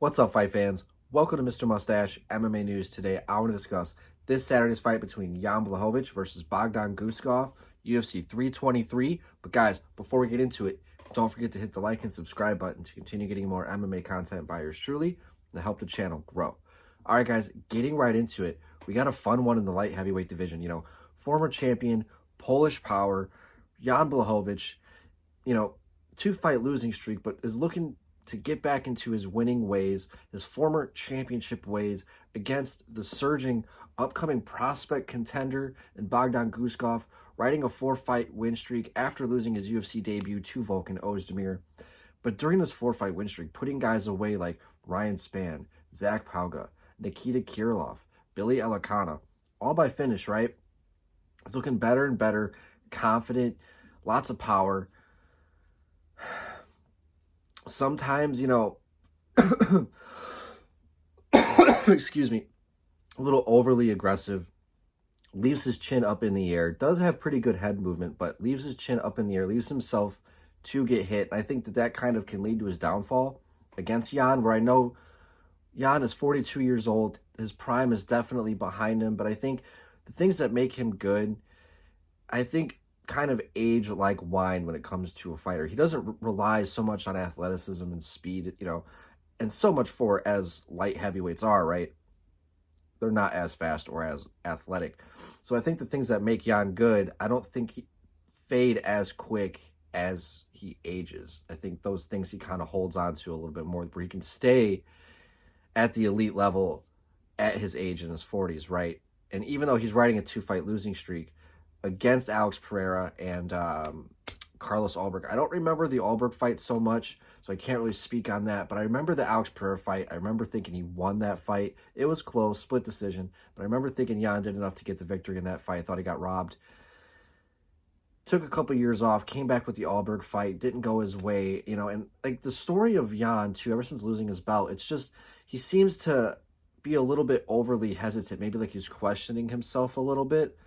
What's up, fight fans? Welcome to Mr. Mustache MMA News. Today, I want to discuss this Saturday's fight between Jan Blachowicz versus Bogdan Guskov, UFC 323. But guys, before we get into it, don't forget to hit the like and subscribe button to continue getting more MMA content by yours truly and help the channel grow. All right, guys, getting right into it, we got a fun one in the light heavyweight division. You know, former champion, Polish power, Jan Blachowicz, 2-fight losing streak, but is looking to get back into his winning ways, his former championship ways, against the surging upcoming prospect contender in Bogdan Guskov, riding a 4-fight win streak after losing his UFC debut to Volkan Ozdemir. But during this 4-fight win streak, putting guys away like Ryan Spann, Zach Pauga, Nikita Krylov, Billy Elikana, all by finish, right? It's looking better and better, confident, lots of power. Sometimes, excuse me, a little overly aggressive, leaves his chin up in the air, does have pretty good head movement, but leaves his chin up in the air, leaves himself to get hit. I think that kind of can lead to his downfall against Jan, where I know Jan is 42 years old. His prime is definitely behind him, but I think the things that make him good, I think kind of age like wine when it comes to a fighter. He doesn't rely so much on athleticism and speed, and so much for as light heavyweights are, right? They're not as fast or as athletic. So I think the things that make Jan good, I don't think he fade as quick as he ages. I think those things he kind of holds on to a little bit more, where he can stay at the elite level at his age in his 40s, right? And even though he's riding a 2-fight losing streak against Alex Pereira and Carlos Ulberg. I don't remember the Ulberg fight so much, so I can't really speak on that. But I remember the Alex Pereira fight. I remember thinking he won that fight. It was close, split decision. But I remember thinking Jan did enough to get the victory in that fight. I thought he got robbed. Took a couple years off, came back with the Ulberg fight, didn't go his way, and like the story of Jan too, ever since losing his belt, it's just he seems to be a little bit overly hesitant, maybe like he's questioning himself a little bit,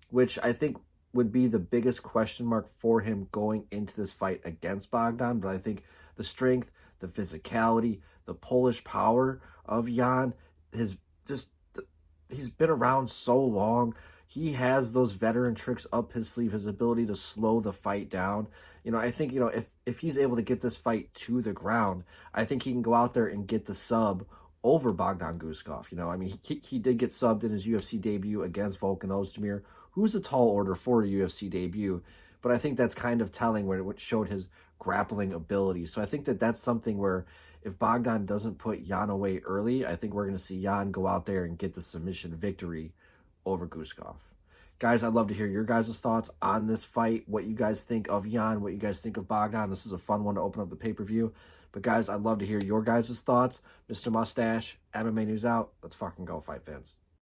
which I think would be the biggest question mark for him going into this fight against Bogdan. But I think the strength, the physicality, the Polish power of Jan, he's been around so long. He has those veteran tricks up his sleeve, his ability to slow the fight down. I think, if he's able to get this fight to the ground, I think he can go out there and get the sub over Bogdan Guskov. He did get subbed in his UFC debut against Volkan Ozdemir, who's a tall order for a UFC debut, but I think that's kind of telling where it showed his grappling ability. So I think that's something where if Bogdan doesn't put Jan away early, I think we're going to see Jan go out there and get the submission victory over Guskov. Guys, I'd love to hear your guys' thoughts on this fight, what you guys think of Jan, what you guys think of Bogdan. This is a fun one to open up the pay-per-view. But guys, I'd love to hear your guys' thoughts. Mr. Mustache, MMA News out. Let's fucking go, fight fans.